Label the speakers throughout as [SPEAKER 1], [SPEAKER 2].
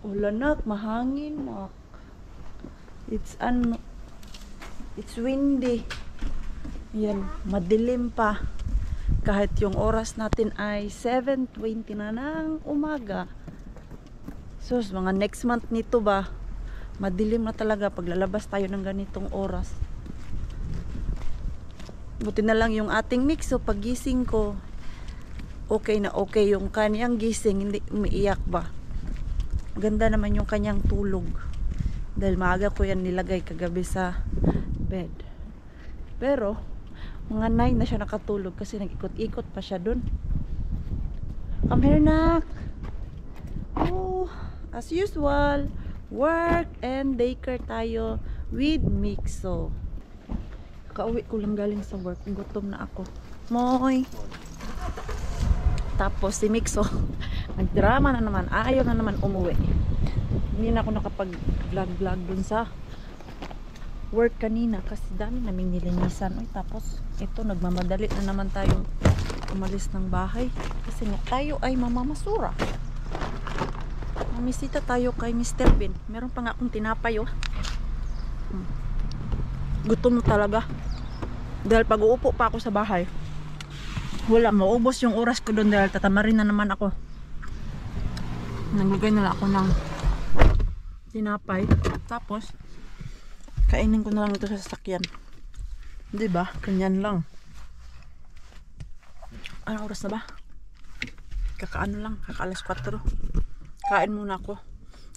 [SPEAKER 1] Wala nak, mahangin mak. It's windy. Yan, madilim pa. Kahit yung oras natin ay 7:20 na ng umaga. So, mga next month nito ba, madilim na talaga pag lalabas tayo ng ganitong oras. Buti na lang yung ating mix. So, pagising ko, okay na okay yung kanyang gising, hindi umiiyak ba. Ganda naman yung kanyang tulog. Dahil maaga ko yan nilagay kagabi sa bed. Pero, mga 9 na siya nakatulog kasi nag-ikot-ikot pa siya dun. Come here, nak. Oh, as usual, work and daycare tayo with Mixo. Kakauwi ko lang galing sa work. Gutom na ako. Moy. Tapos si Mixo, nagdrama na naman. Ayaw na naman umuwi. Hindi na ako nakapag-vlog dun sa work kanina kasi dami naming nilinisan. Uy, tapos ito, nagmamadali na naman tayong umalis ng bahay kasi nga tayo ay mamamasura. Mamisita tayo kay Mr. Bean. Meron pa nga akong tinapay, oh. Gutom talaga. Dahil pag uupo pa ako sa bahay, wala, maubos yung oras ko doon dahil tatamarin na naman ako. Naglagay na lang ako ng tinapay. Tapos, kainin ko na lang ito sa sasakyan. Diba? Ganyan lang. Anong oras na ba? Kakaano lang, kakaalas 4. Kain muna ako.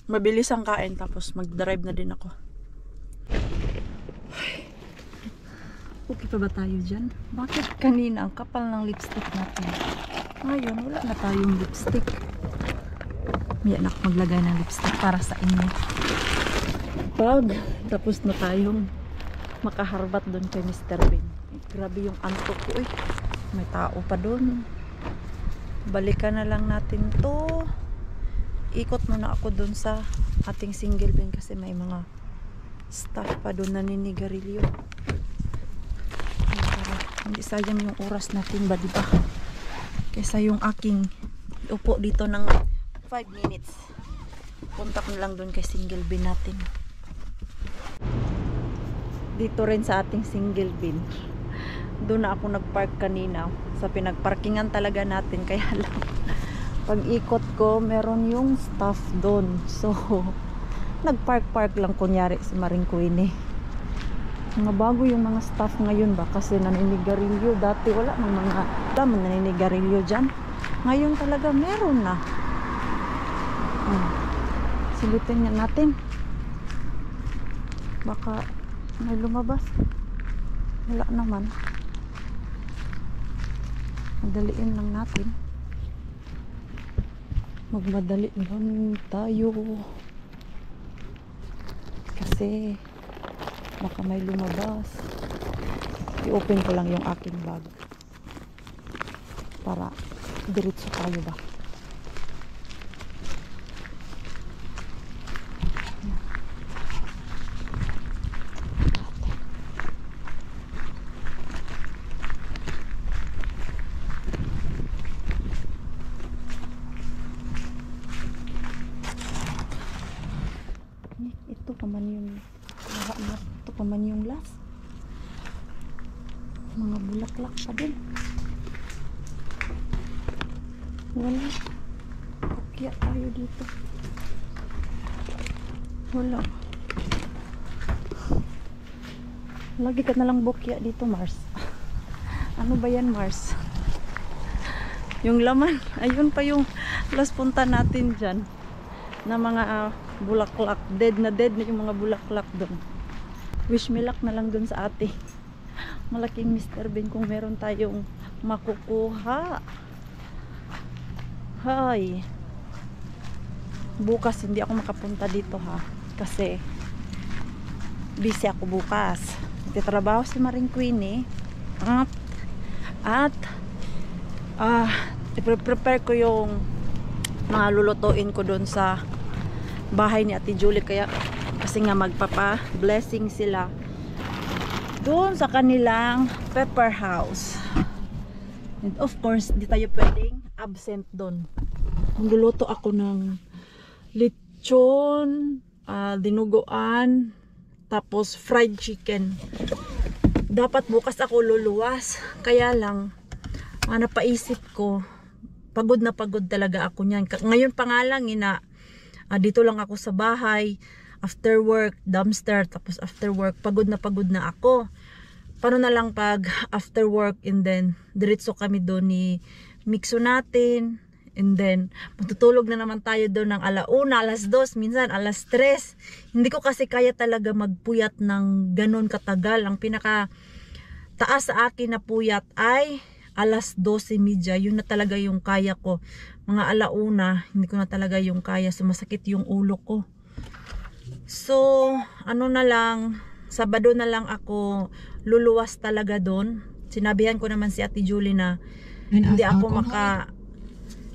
[SPEAKER 1] Mabilis ang kain, tapos mag-drive na din ako. Okay pa ba tayo dyan? Bakit kanina ang kapal ng lipstick natin? Ngayon, wala na tayong lipstick. May anak maglagay ng lipstick para sa inyo. Pag tapos na tayong makaharbat doon kay Mr. Bean. Grabe yung antok ko, eh. May tao pa doon. Balikan na lang natin to. Ikot muna ako doon sa ating single bin kasi may mga staff pa doon na ninigarilyo. Hindi sayang yung oras natin ba, diba? Kaysa yung aking upo dito ng 5 minutes. Punta ko lang doon kay single bin natin. Dito rin sa ating single bin. Doon na ako nagpark kanina sa pinagparkingan talaga natin. Kaya lang pag ikot ko meron yung staff doon. So nagpark lang kunyari si Maring Queenie. Mga bago yung mga staff ngayon ba kasi naninigarilyo. Dati wala mang mga damo naninigarilyo dyan. Ngayon talaga meron na. Silitin niya natin. Baka may lumabas. Wala naman. Madaliin lang natin. Magmadali lang tayo. Kasi baka may lumabas. I-open ko lang yung aking bag para diretso tayo ba. Ito pa man yung ito pa man yung last. Mga bulaklak pa din. Wala. Kaya tayo dito. Wala. Lagi ka na lang bukya dito, Mars. Ano ba yan, Mars? Yung laman. Ayun pa yung last punta natin dyan. Na mga bulaklak. Dead na yung mga bulaklak doon. Wish me luck na lang doon sa ate. Malaking Mr. Bean kung meron tayong makukuha. Hay. Bukas hindi ako makapunta dito ha. Kasi busy ako bukas. Nagtatrabaho si Maring Queenie. At i-prepare ko yung mga lulutuin ko doon sa bahay ni Ate Julie. Kaya kasi nga magpapa-blessing sila doon sa kanilang pepper house. And of course, di tayo pwedeng absent doon. Magluluto ako ng lechon, dinuguan, tapos fried chicken. Dapat bukas ako luluwas. Kaya lang, napaisip ko, pagod na pagod talaga ako niyan. Ngayon pa nga lang, dito lang ako sa bahay. After work, dumpster. Tapos after work, pagod na ako. Paano na lang pag after work, and then diretso kami doon ni Mixo natin. And then, matutulog na naman tayo doon ng 1:00, 2:00, minsan 3:00. Hindi ko kasi kaya talaga magpuyat ng ganun katagal. Ang pinaka taas sa akin na puyat ay 12:30. Yun na talaga yung kaya ko. Mga 1:00, hindi ko na talaga yung kaya. Sumasakit yung ulo ko. So, ano na lang, Sabado na lang ako luluwas talaga doon. Sinabihan ko naman si Ate Julie na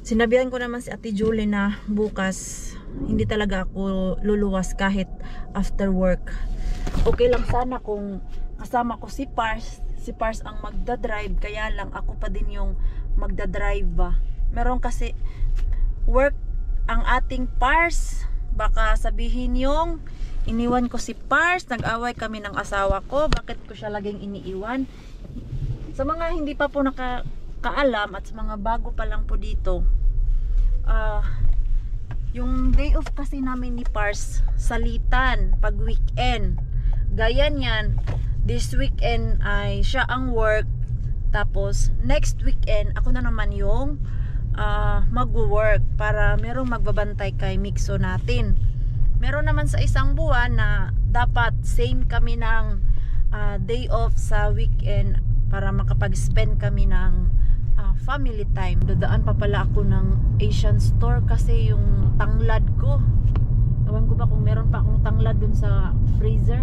[SPEAKER 1] Sinabihan ko naman si Ate Julie na bukas hindi talaga ako luluwas kahit after work. Okay lang sana kung kasama ko si Pars. Si Pars ang magdadrive, kaya lang ako pa din yung magdadrive ba. Meron kasi work ang ating Pars. Baka sabihin yung iniwan ko si Pars, nag-away kami ng asawa ko, bakit ko siya laging iniiwan. Sa mga hindi pa po nakakaalam at sa mga bago pa lang po dito, yung day off kasi namin ni Pars, salitan pag weekend. Gaya niyan, this weekend ay siya ang work, tapos next weekend ako na naman yung mag-work para merong magbabantay kay Mixo natin. Meron naman sa isang buwan na dapat same kami ng day off sa weekend para makapag-spend kami ng family time. Dadaan pa pala ako ng Asian store kasi yung tanglad ko. Ewan ko ba kung meron pa akong tanglad dun sa freezer.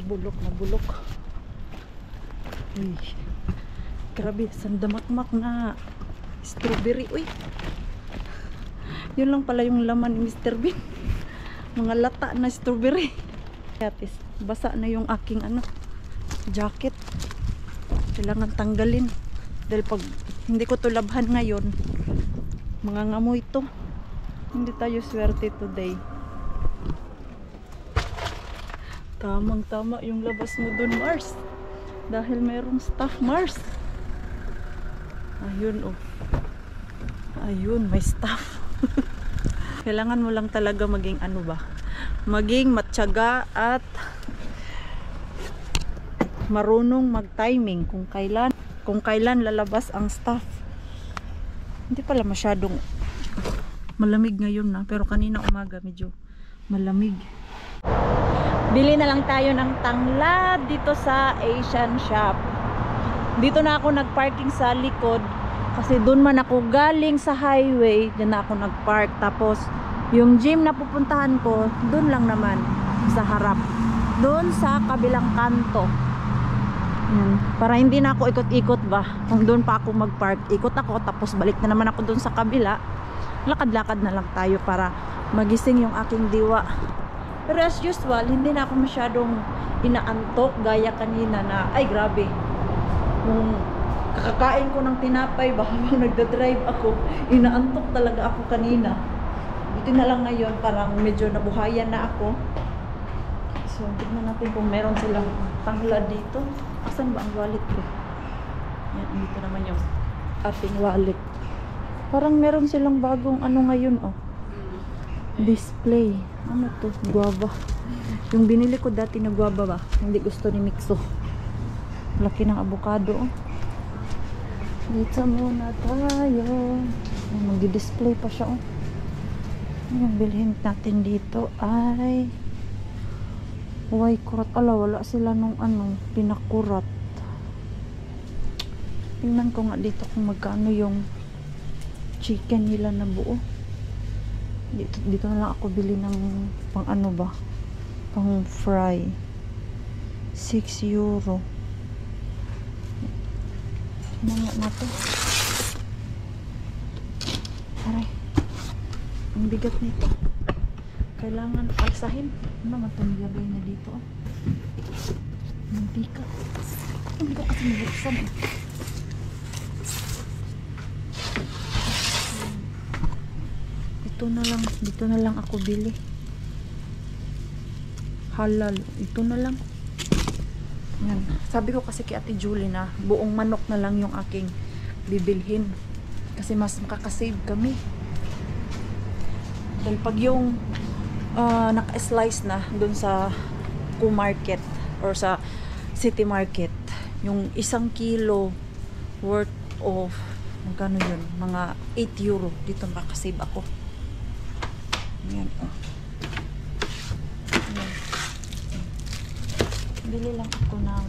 [SPEAKER 2] Bulok na bulok.
[SPEAKER 1] Grabe, sandamakmak na strawberry. Uy, yun lang pala yung laman ni Mr. Bean. Mga lata na strawberry. Katis, basa na yung aking jacket. Kailangan tanggalin. Dahil pag hindi ko to labhan ngayon, mga ngamoy to. Hindi tayo swerte today. Tamang tama yung labas mo dun, Mars. Dahil merong staff, Mars. Ayun, oh. Ayun, may staff. Kailangan mo lang talaga maging maging matyaga at marunong mag-timing kung kailan lalabas ang staff. Hindi pala masyadong malamig ngayon na, pero kanina umaga medyo malamig. Bili na lang tayo ng tanglad dito sa Asian shop. Dito na ako nagparking sa likod kasi doon man ako galing sa highway. Diyan na ako nagpark. Tapos yung gym na pupuntahan ko doon lang naman sa harap, doon sa kabilang kanto. Yan. Para hindi na ako ikot-ikot ba. Kung doon pa ako magpark, ikot ako tapos balik na naman ako doon sa kabila. Lakad-lakad na lang tayo para magising yung aking diwa. Pero as usual, hindi na ako masyadong inaantok gaya kanina na, ay grabe, nung kakakain ko ng tinapay ba habang nagdadrive ako, inaantok talaga ako kanina. Buti na lang ngayon, parang medyo nabuhayan na ako. So, tignan natin kung meron silang tanglad dito. Asan ba ang wallet ko? Yan, dito naman yung ating wallet. Parang meron silang bagong ngayon, oh. Display. Ano to? Guava. Yung binili ko dati na guava ba? Hindi gusto ni Mixo. Laki ng avocado. Dito muna tayo. Mag-display pa siya. Yung bilhin natin dito ay huway kurat. Ala, wala sila nung pinakurat. Tingnan ko nga dito kung magkano yung chicken nila na buo. Dito na lang ako bili ng pang pang fry. 6 euro. Tingnan nga natin. Aray, ang bigat nito. Kailangan alsahin. Ano matang lagay na dito? Ang bigat. Ang bigat kasi mabuksan. Dito na lang ako bili. Halal. Ito na lang. Yan. Sabi ko kasi kay Ate Julie na buong manok na lang yung aking bibilhin. Kasi mas makakasave kami. Dahil pag yung naka-slice na dun sa Q-Market or sa City Market, yung 1 kilo worth of magkano yun? Mga 8 euro. Dito makakasave ako. Ayan, oh. Ayan. Bili lang ako ng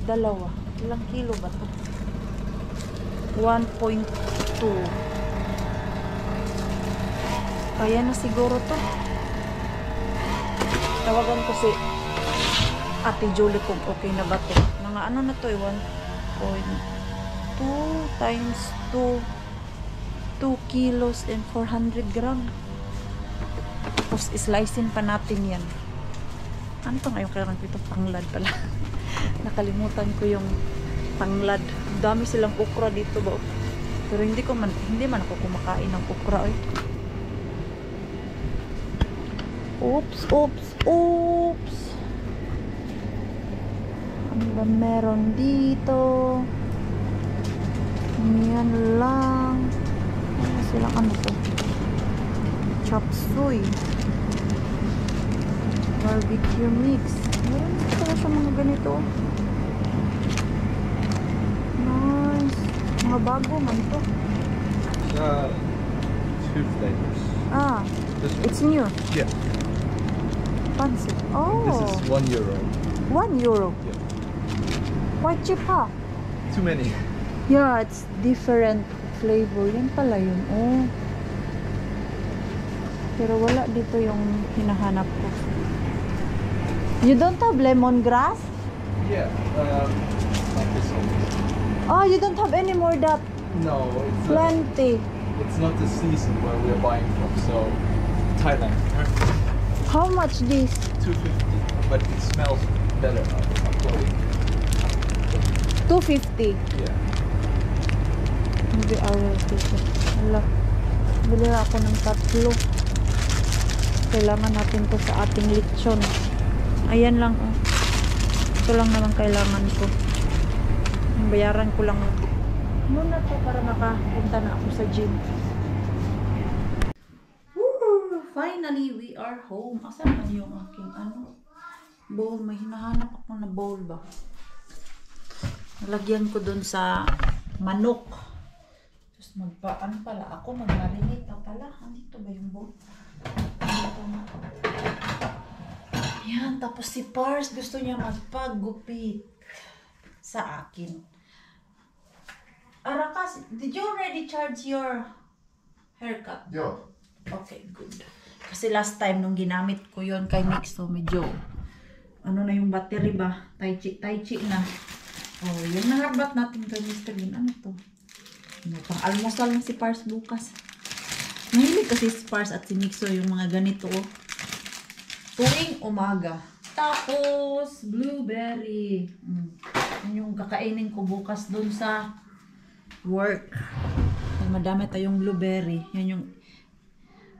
[SPEAKER 1] 2. Ilang kilo ba ito? 1.2. Kaya na siguro to. Tawagan ko si Ate Julie kung okay na ba to. Mga na to, 1.2 times 2 kilos and 400 gram. Tapos islicein pa natin yan. Ano to ngayon? Kailangan ko ito tanglad pala. Nakalimutan ko yung tanglad. Dami silang okra dito ba? Pero hindi man ako kumakain ng okra. Oops. Ano ba meron dito? Yan lang. Silang to? Chop suey. Barbecue mix. Meron pala siya mga ganito. Nice. Mga bago man to.
[SPEAKER 2] 2 flavors.
[SPEAKER 1] It's new.
[SPEAKER 2] Yeah.
[SPEAKER 1] Fancy. Oh.
[SPEAKER 2] This is 1 euro.
[SPEAKER 1] 1 euro?
[SPEAKER 2] Yeah.
[SPEAKER 1] Quite cheap, huh?
[SPEAKER 2] Too many.
[SPEAKER 1] Yeah, it's different flavor. Yan pala yun. Oh. Pero wala dito yung hinahanap ko. You don't have lemongrass?
[SPEAKER 2] Yeah. not the season.
[SPEAKER 1] Oh, you don't have any more that
[SPEAKER 2] No,
[SPEAKER 1] plenty.
[SPEAKER 2] it's not the season where we are buying from. So Thailand,
[SPEAKER 1] How much this?
[SPEAKER 2] 250, but it smells better. I'm quoting.
[SPEAKER 1] 250.
[SPEAKER 2] Yeah.
[SPEAKER 1] Maybe I will take it. Hala. Bili ako ng 3. Kailangan natin to sa ating lechon. Ayan lang. Oh. Ito lang naman kailangan ko. Bayaran ko lang muna to para makapunta na ako sa gym. Woo! Finally, we are home. Asan man yung aking bowl? May hinahanap ako na bowl ba? Nalagyan ko dun sa manok. Tapos pala ako, mag-marinate pa pala. Andito ba yung bowl? Andito na. Yan, tapos si Pars gusto niya magpagupit sa akin. Arakas, did you already charge your haircut?
[SPEAKER 2] Yeah.
[SPEAKER 1] Okay, good. Kasi last time nung ginamit ko yon kay Mixo, medyo ano na yung battery ba? Tai chi na. Oh, yung naharbat natin kay Mr. Lin. Ano to? Pang almusal na si Pars bukas. Mahilig kasi si Pars at si Mixo yung mga ganito. Oh. Tuwing umaga. Tapos, blueberry. Yun yung kakainin ko bukas dun sa work. Ay, madami tayong blueberry. Yan yung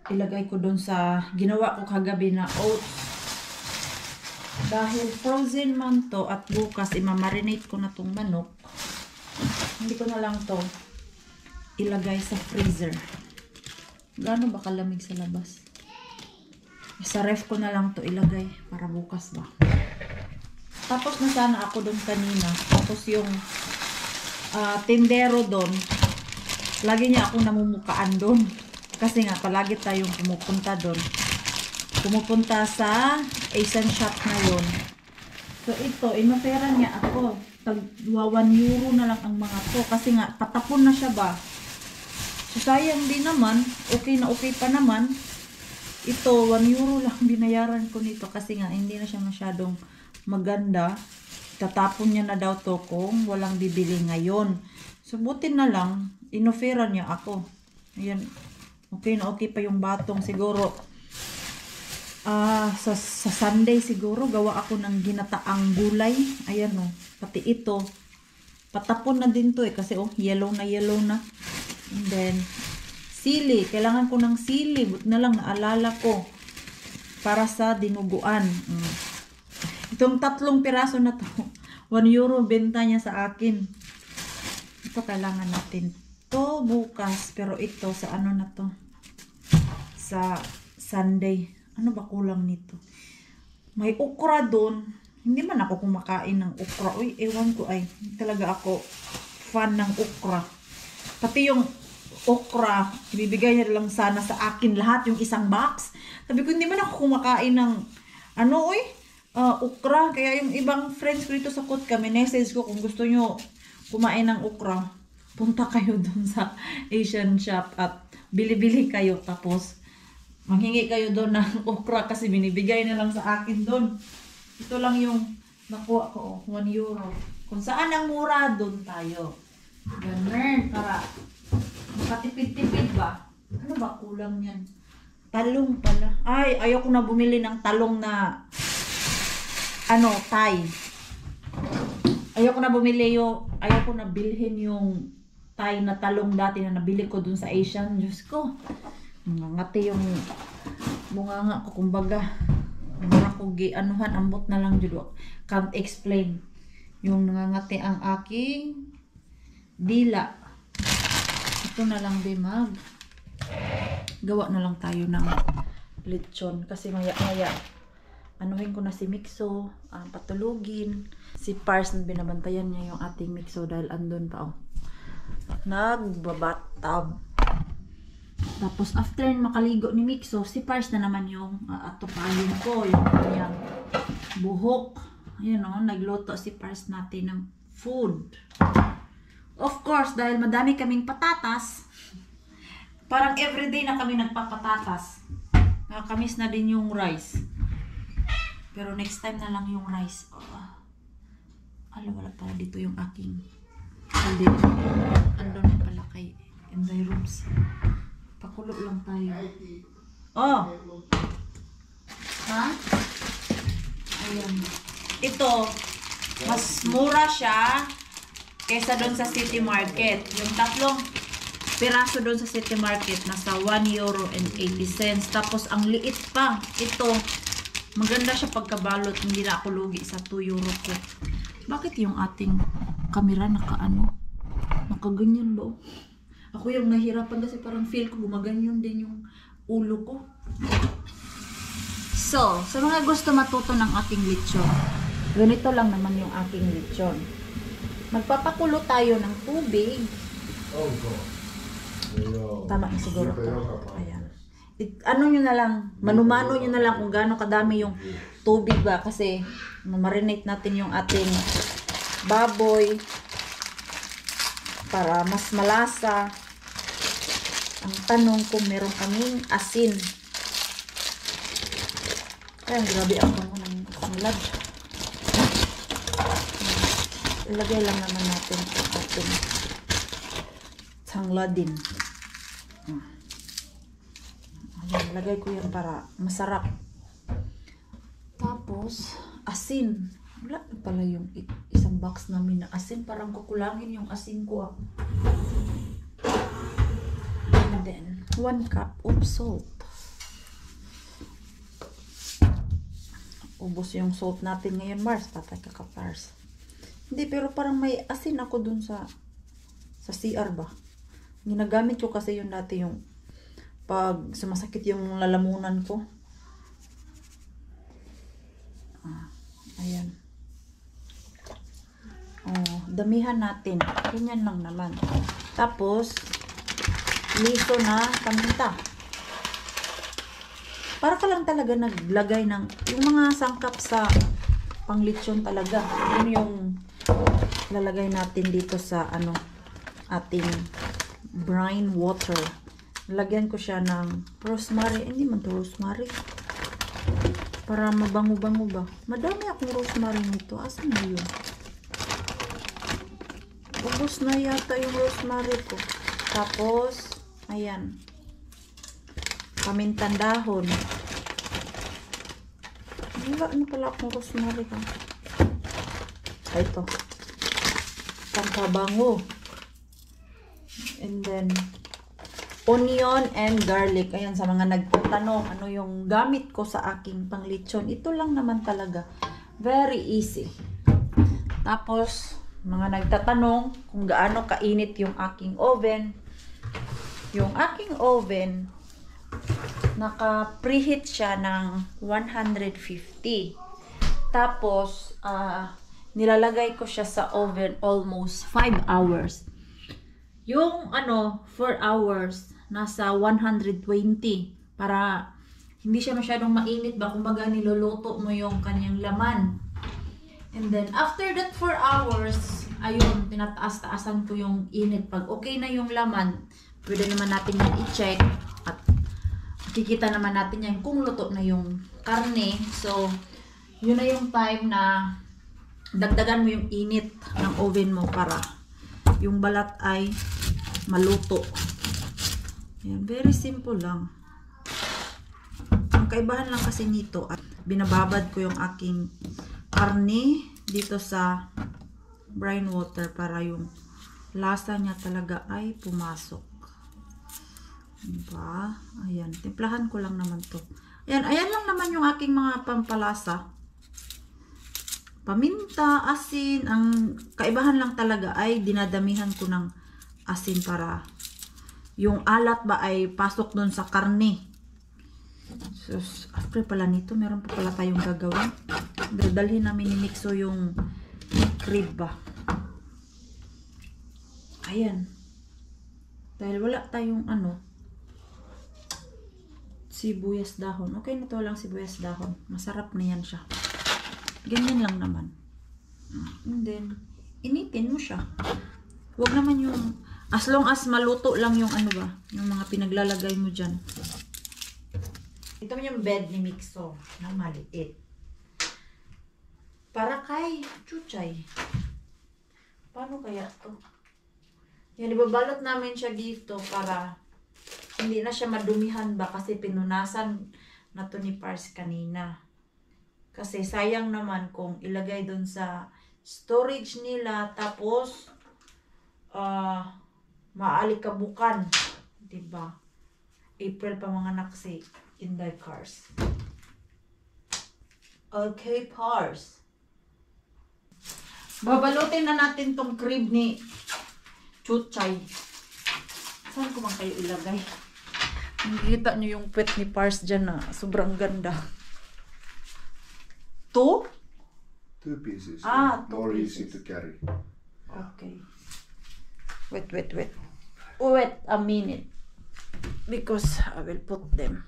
[SPEAKER 1] ilagay ko dun sa ginawa ko kagabi na oats. Dahil frozen man to at bukas imamarinate ko na tong manok. Hindi ko na lang to ilagay sa freezer. Gaano ba kalamig sa labas? Sa ref ko na lang to ilagay para bukas ba. Tapos na sana ako doon kanina. Tapos yung tindero doon, lagi niya ako namumukaan doon. Kasi nga palagi tayong pumupunta doon. Pumupunta sa Asian shop na yun. So ito, inofera niya ako. Tagwa 1 euro na lang ang mga to. Kasi nga patapon na siya ba. So sayang din naman. Okay na okay pa naman. Ito, 1 euro lang binayaran ko nito. Kasi nga hindi na siya masyadong maganda. Tatapon niya na daw to kung walang bibili ngayon. So buti na lang, inofera niya ako. Ayan. Okay na okay pa yung batong siguro. Sa Sunday siguro gawa ako ng ginataang gulay. Ayan oh, pati ito. Patapon na din to eh kasi oh, yellow na. And then sili, kailangan ko ng sili. But na lang naalala ko para sa dinuguan. Itong 3 piraso na to, 1 euro benta niya sa akin. Ito kailangan natin to bukas, pero ito sa ano na to, sa Sunday. Ano ba kulang nito? May okra doon. Hindi man ako kumakain ng okra. Uy, ewan ko ay. Talaga ako fan ng okra. Pati yung okra, ibibigay niya lang sana sa akin lahat yung isang box. Sabi ko, hindi man ako kumakain ng okra. Kaya yung ibang friends ko dito sa Kot kami, message ko kung gusto nyo kumain ng okra, punta kayo doon sa Asian shop at bili-bili kayo. Tapos manghingi kayo doon ng okra kasi binibigay na lang sa akin doon. Ito lang yung nakuha ko, 1 euro. Kung saan ang mura, doon tayo. Ganun, para makatipid-tipid ba? Ano ba kulang yan? Talong pala. Ay, ayoko na bumili ng talong na Thai. Ayoko na bilhin yung Thai na talong dati na nabili ko dun sa Asian. Diyos ko. Ngati yung bunganga ko, kumbaga. Mura ko ambot na lang judo. Can't explain. Yung nangangati ang aking dila. Ito na lang bimag. Gawa na lang tayo ng lechon. Kasi maya-maya anuhin ko na si Mixo, patulugin. Si Pars, binabantayan niya yung ating Mixo dahil andun pa nagbabatab. Tapos after makaligo ni Mixo, si Pars na naman yung atupayin ko, yung kanyang buhok. Ayan o, nagluto si Pars natin ng food. Of course, dahil madami kaming patatas, parang everyday na kami nagpapatatas. Nakakamiss na din yung rice. Pero next time na lang yung rice. Alam, wala pala dito yung aking hindi. Andun na pala kay Inday Rooms. Pakulo lang tayo. Oh! Ha? Ayan. Ito, mas mura siya kaysa doon sa City Market. Yung tatlong piraso doon sa City Market, nasa €1.80. Tapos, ang liit pa. Ito, maganda siya pagkabalot. Hindi na ako lugi sa €2 ko. Bakit yung ating camera nakaganyan ba? Ako yung nahirapan kasi parang feel ko gumaganyan din yung ulo ko. So, sa mga gusto matuto ng aking lechon, ganito lang naman yung aking lechon. Magpapakulo tayo ng tubig. Tama na siguro to. Ayan. Ano nyo na lang, manumano nyo na lang kung gaano kadami yung tubig ba. Kasi, marinate natin yung ating baboy para mas malasa. Ang tanong kung meron kaming asin. Ay, grabe ang bango ng sanglad. Ilagay lang naman natin ang ating sangladin. Ayan, lagay ko yan para masarap. Tapos, asin. Wala na pala yung isang box namin na asin. Parang kukulangin yung asin ko. And then, 1 cup of salt. Ubos yung salt natin ngayon, Mars. Patay ka Pars. Hindi, pero parang may asin ako dun sa CR ba. Ginagamit ko kasi yun dati yung pag sumasakit yung lalamunan ko. Ayan. Oh, damihan natin. Ganyan lang naman. Tapos, liso na paminta. Para ka lang talaga naglagay ng yung mga sangkap sa panglitsyon talaga. Yun yung lalagay natin dito sa ating brine water. Lagyan ko siya ng rosemary. Hindi man to rosemary. Para mabango-bango ba. Madami akong rosemary nito. Asan na yun? Ubus na yata yung rosemary ko. Tapos, ayan. Pamintang dahon. Wala, ano pala akong rosemary ka? Ay, ito. Pangkabango. And then, onion and garlic. Ayan, sa mga nagtatanong, ano yung gamit ko sa aking panglitsyon. Ito lang naman talaga. Very easy. Tapos, mga nagtatanong kung gaano kainit yung aking oven. Yung aking oven, naka-preheat siya ng 150. Tapos, nilalagay ko siya sa oven almost 5 hours. Yung 4 hours, nasa 120 para hindi siya masyadong mainit ba, kumbaga niluluto mo yung kanyang laman. And then after that 4 hours, ayun, tinataas-taasan ko yung init. Pag okay na yung laman, pwede naman natin yan i-check at makikita naman natin yan kung luto na yung karne. So yun na yung time na dagdagan mo yung init ng oven mo para yung balat ay maluto. Ayan, very simple lang. Ang kaibahan lang kasi nito at binababad ko yung aking karne dito sa brine water para yung lasa niya talaga ay pumasok. Diba? Ayan, timplahan ko lang naman to. Ayan lang naman yung aking mga pampalasa. Paminta, asin. Ang kaibahan lang talaga ay dinadamihan ko ng asin para yung alat ba ay pasok dun sa karne. So, after pala nito, meron pa pala tayong gagawin. Dalhin namin ni Mixo yung rib ba. Ayan. Dahil wala tayong sibuyas dahon. Okay na to lang sibuyas dahon. Masarap na yan siya. Ganyan lang naman. And then, initin mo siya. Huwag naman yung, as long as maluto lang yung yung mga pinaglalagay mo dyan. Ito yung bed ni Mixo na maliit. Para kay Chuchay. Paano kaya to? Yan, ibabalot namin siya dito para hindi na siya madumihan ba kasi pinunasan na to ni Pars kanina. Kasi sayang naman kung ilagay dun sa storage nila tapos maalikabukan. Diba? April pa mga anak si Inday Cars. Okay, Pars. Babalutin na natin tong crib ni Chuchay. Saan ko man kayo ilagay? Nakikita nyo yung pet ni Pars dyan na sobrang ganda. 2?
[SPEAKER 3] 2 pieces.
[SPEAKER 1] Ah, 2
[SPEAKER 3] more
[SPEAKER 1] pieces.
[SPEAKER 3] easy to carry.
[SPEAKER 1] Okay. Wait. Wait a minute. Because I will put them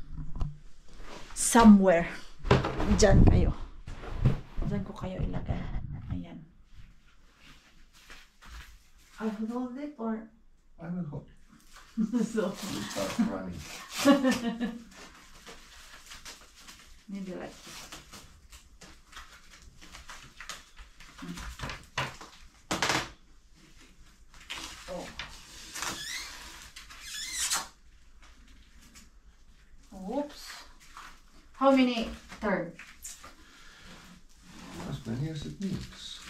[SPEAKER 1] somewhere. Diyan kayo. Diyan ko kayo ilagay. Ayan. I hold it or...
[SPEAKER 3] I will hold.
[SPEAKER 1] So,
[SPEAKER 3] You start running.
[SPEAKER 1] maybe like this. Oh. Oops. How many turn?
[SPEAKER 3] As many as it needs.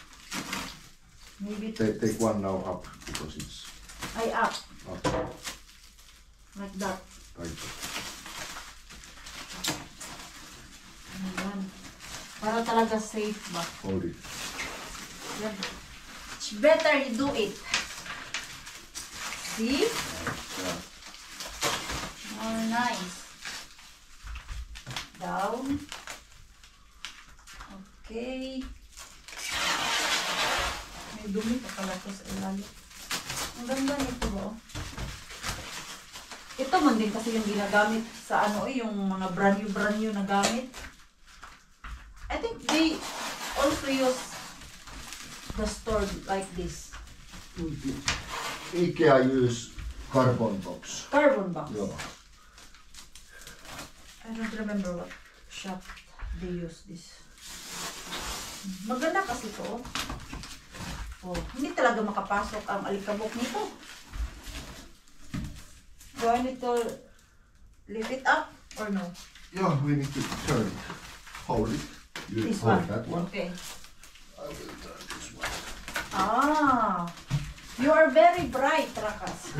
[SPEAKER 1] Maybe
[SPEAKER 3] Take one now up because it's
[SPEAKER 1] I up
[SPEAKER 3] up.
[SPEAKER 1] like that.
[SPEAKER 3] Right.
[SPEAKER 1] Ayan. Para talaga safe ba?
[SPEAKER 3] Hold it.
[SPEAKER 1] Yan. It's better you do it. See?
[SPEAKER 3] Yeah.
[SPEAKER 1] More nice. Down. Okay. May dumi pa pala ito sa ilalim. Ang ganda nito ba? Ito man din kasi yung ginagamit sa ano yung mga brand new na gamit. I think they also use the store like this.
[SPEAKER 3] IKEA use carbon box.
[SPEAKER 1] Carbon box.
[SPEAKER 3] Yeah.
[SPEAKER 1] I don't remember what shop they use this. Maganda kasi to. Oh, hindi talaga makapasok ang alikabok nito. Do I need to lift it up or no?
[SPEAKER 3] Yeah, we need to turn it. Hold it. You
[SPEAKER 1] This
[SPEAKER 3] hold
[SPEAKER 1] one.
[SPEAKER 3] that one.
[SPEAKER 1] Okay.
[SPEAKER 3] I will turn this one.
[SPEAKER 1] Ah, you are very bright, Rakas.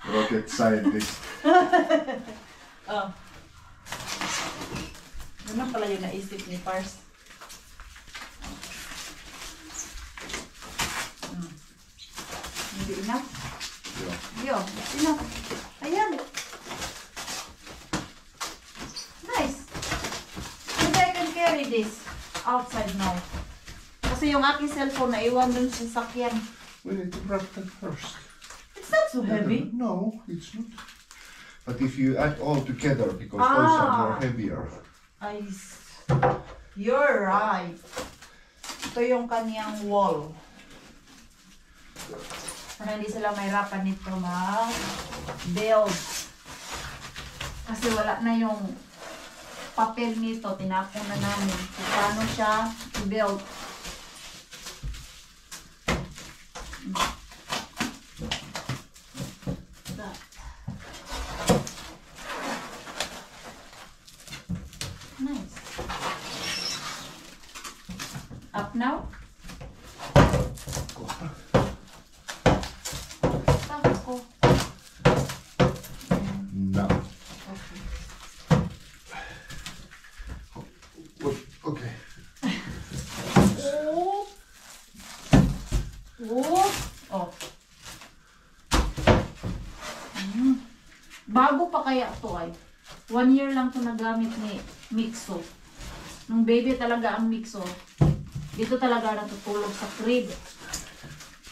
[SPEAKER 3] Rocket scientist.
[SPEAKER 1] Oh. Ano pala yung naisip ni Pars? Hindi enough?
[SPEAKER 3] Yeah.
[SPEAKER 1] Yo, enough. Ayan. Nice. Maybe I can carry this outside now. Kasi yung aking cellphone naiwan dun sa sakyan.
[SPEAKER 3] We need to wrap that first.
[SPEAKER 1] It's not so heavy.
[SPEAKER 3] No, it's not. But if you add all together, because those are more heavier.
[SPEAKER 1] You're right. Ito yung kaniyang wall. Para hindi sila mahirapan nito mag-build. Kasi wala na yung papel nito. Tinapon na namin. Kung paano siya i-build. Nice. Up now? Tako.
[SPEAKER 3] No.
[SPEAKER 1] Okay.
[SPEAKER 3] Okay.
[SPEAKER 1] Oh. Oh. Oh. Bago pa kaya to ay. 1 year lang to nagamit ni Mixo. Nung baby talaga ang Mixo, dito talaga natutulog sa crib.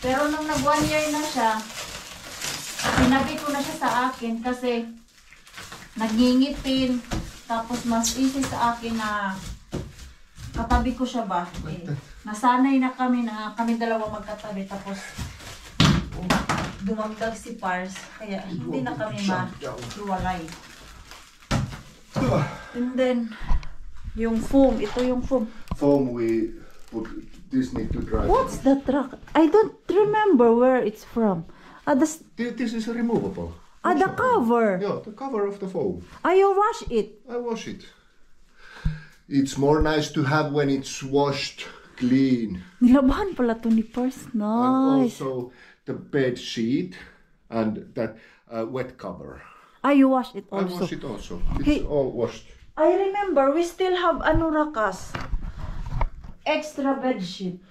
[SPEAKER 1] Pero nung nag 1 year na siya, sinabi ko na siya sa akin kasi nagingipin. Tapos mas easy sa akin na katabi ko siya ba. Eh, nasanay na kami dalawa magkatabi. Tapos dumagdag si Pars. Kaya hindi na kami mahiwalay. And then, yung foam. Ito yung foam.
[SPEAKER 3] Foam we put this need to dry.
[SPEAKER 1] What's the truck? I don't remember where it's from.
[SPEAKER 3] This is removable.
[SPEAKER 1] The cover.
[SPEAKER 3] Yeah, the cover of the foam.
[SPEAKER 1] You wash it.
[SPEAKER 3] I wash it. It's more nice to have when it's washed clean.
[SPEAKER 1] Nilabahan pala to ni Pars.
[SPEAKER 3] And
[SPEAKER 1] Nice.
[SPEAKER 3] also the bed sheet and that wet cover.
[SPEAKER 1] You wash it
[SPEAKER 3] I
[SPEAKER 1] also.
[SPEAKER 3] wash it also. It's
[SPEAKER 1] Hey.
[SPEAKER 3] all washed.
[SPEAKER 1] I remember we still have Anurakas. Extra bed sheet.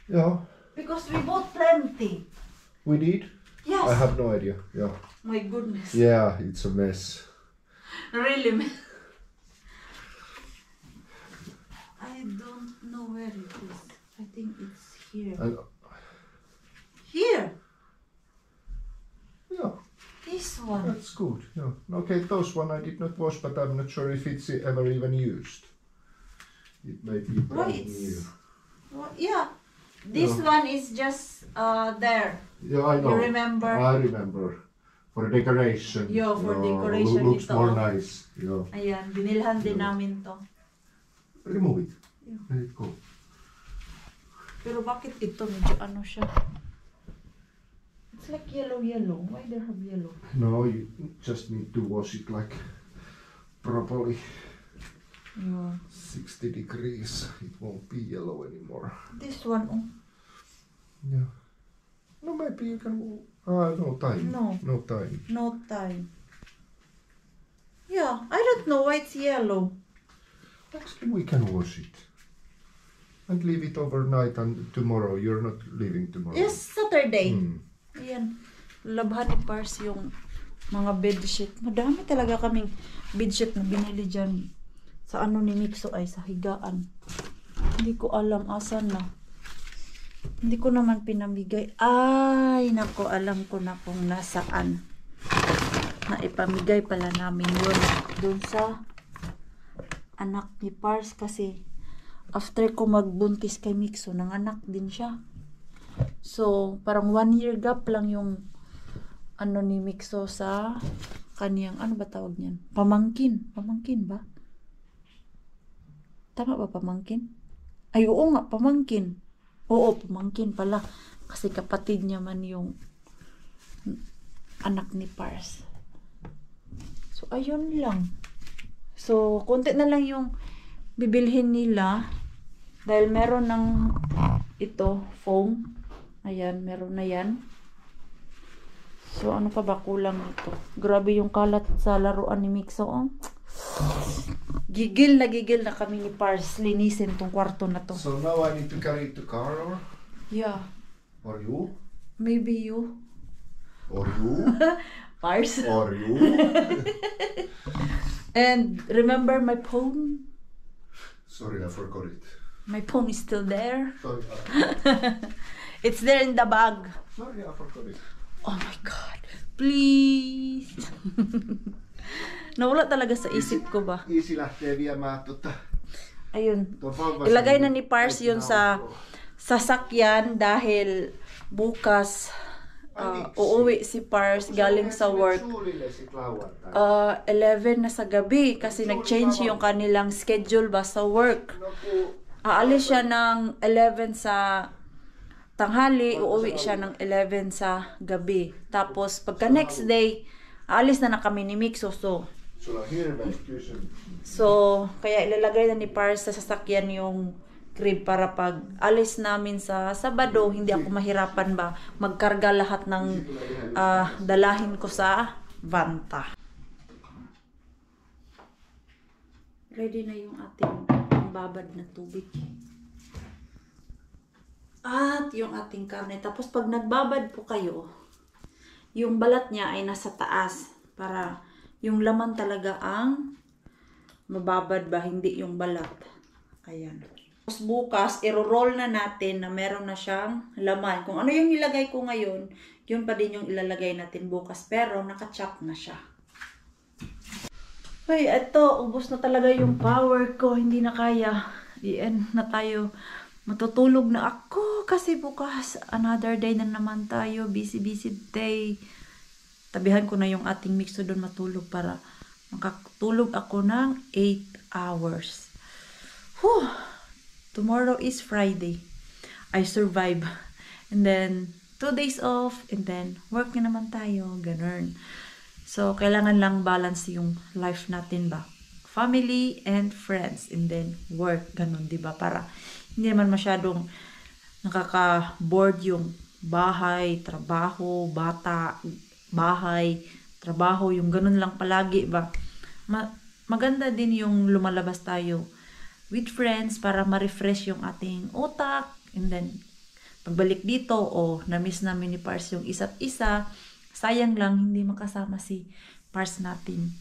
[SPEAKER 3] Yeah,
[SPEAKER 1] Because we bought plenty.
[SPEAKER 3] we did.
[SPEAKER 1] Yes.
[SPEAKER 3] I have no idea. Yeah.
[SPEAKER 1] My goodness.
[SPEAKER 3] Yeah, it's a mess.
[SPEAKER 1] Really? I don't know where it is. I think it's here.
[SPEAKER 3] And,
[SPEAKER 1] Here.
[SPEAKER 3] yeah,
[SPEAKER 1] This one.
[SPEAKER 3] that's good. Yeah. Okay, those one I did not wash, but I'm not sure if it's ever even used. It may be brand new.
[SPEAKER 1] Well, yeah. This one is just there.
[SPEAKER 3] Yeah, I know.
[SPEAKER 1] You remember?
[SPEAKER 3] I remember. For decoration.
[SPEAKER 1] Yeah, for decoration
[SPEAKER 3] Looks
[SPEAKER 1] ito.
[SPEAKER 3] more nice. Yeah.
[SPEAKER 1] Ayan, binilhan din namin to.
[SPEAKER 3] Remove it.
[SPEAKER 1] Yeah.
[SPEAKER 3] Let it go.
[SPEAKER 1] Pero bakit ito? Medyo ano siya? It's like yellow. Why they have yellow?
[SPEAKER 3] No, you just need to wash it like properly.
[SPEAKER 1] Yeah.
[SPEAKER 3] 60 degrees. It won't be yellow anymore.
[SPEAKER 1] This one, oh.
[SPEAKER 3] Yeah. No, maybe you can. No time.
[SPEAKER 1] No.
[SPEAKER 3] No time.
[SPEAKER 1] No time. Yeah, I don't know why it's yellow.
[SPEAKER 3] Actually, we can wash it and leave it overnight. And tomorrow, you're not leaving tomorrow.
[SPEAKER 1] Yes, Saturday.
[SPEAKER 3] Hmm.
[SPEAKER 1] Ayan. Labhan ni Pars yung mga bedsheet. Madami talaga kaming bedsheet na binili dyan. Sa ano ni Mixo ay sa higaan. Hindi ko alam asan na. Hindi ko naman pinamigay. Ay, nako, alam ko na kung nasaan. Naipamigay pala namin yun. Doon sa anak ni Pars kasi after ko magbuntis kay Mixo, nanganak din siya. So, parang 1 year gap lang yung ano ni Mixo sa kaniyang, ano ba tawag niyan? Pamangkin. Pamangkin ba? Tama ba pamangkin? Ay, oo nga, pamangkin. Oo, pamangkin pala. Kasi kapatid niya man yung anak ni Pars. So, ayun lang. So, konti na lang yung bibilhin nila. Dahil meron ng ito, foam. Ayan, meron na yan. So, ano pa ba kulang nito? Grabe yung kalat sa laruan ni Mixo. Oh. Gigil na kami ni Pars. Linisin tong kwarto na to.
[SPEAKER 3] So now I need to carry it to car, or
[SPEAKER 1] Yeah.
[SPEAKER 3] you,
[SPEAKER 1] Maybe you.
[SPEAKER 3] or you,
[SPEAKER 1] Pars.
[SPEAKER 3] or you.
[SPEAKER 1] And remember my phone?
[SPEAKER 3] Sorry, I forgot it.
[SPEAKER 1] My phone is still there.
[SPEAKER 3] Sorry,
[SPEAKER 1] It's there in the bag.
[SPEAKER 3] sorry, I forgot it.
[SPEAKER 1] Oh my God. Please. Nawala talaga sa isip ko ba?
[SPEAKER 3] Easy lähtee viemään
[SPEAKER 1] Ayun.
[SPEAKER 3] tuon vauvasta.
[SPEAKER 1] Ilagay na ni Pars yun sa sasakyan dahil bukas uuwi si Pars galing sa work. 11 na sa gabi kasi nag-change yung kanilang schedule ba sa work. Aalis siya ng 11 sa tanghali, uuwi siya ng 11 sa gabi. Tapos pagka next day, aalis na kami ni Mixo. So, kaya ilalagay na ni Pars sa sasakyan yung crib para pag alis namin sa Sabado, hindi ako mahirapan ba magkarga lahat ng dalahin ko sa Vanta. Ready na yung ating babad na tubig. At yung ating karne. Tapos pag nagbabad po kayo, yung balat niya ay nasa taas para yung laman talaga ang mababad ba, hindi yung balat. Ayan. Tapos bukas, i-roll na natin na meron na siyang laman. Kung ano yung ilagay ko ngayon, yun pa din yung ilalagay natin bukas. Pero naka-chop na siya. Ay, eto, ubos na talaga yung power ko. Hindi na kaya. I-end na tayo. Matutulog na ako kasi bukas, another day na naman tayo. Busy day. Tabihan ko na yung ating Mixo doon matulog para makatulog ako ng 8 hours. tomorrow is Friday. I survive. And then, 2 days off, and then, work na naman tayo, ganun. So, kailangan lang balance yung life natin ba? Family and friends, and then, work, ganun, di ba? Para, hindi naman masyadong nakaka-bored yung bahay, trabaho, bata, bahay, trabaho, yung ganun lang palagi ba? Maganda din yung lumalabas tayo with friends para ma-refresh yung ating utak, and then pagbalik dito, na-miss namin ni Pars yung isa't isa, sayang lang hindi makasama si Pars natin.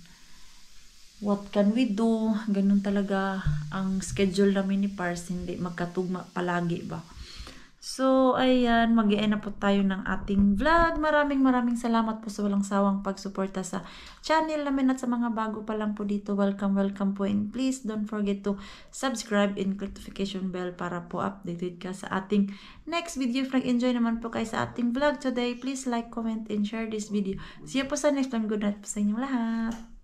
[SPEAKER 1] What can we do? Ganun talaga ang schedule namin ni Pars, hindi magkatugma palagi ba? So, ayan, mag-i-end na po tayo ng ating vlog. Maraming salamat po sa walang sawang pagsuporta sa channel namin at sa mga bago pa lang po dito. Welcome po, and please don't forget to subscribe and click notification bell para po updated ka sa ating next video. If nag-enjoy naman po kayo sa ating vlog today, please like, comment, and share this video. See you po sa next one. Good night po sa inyong lahat.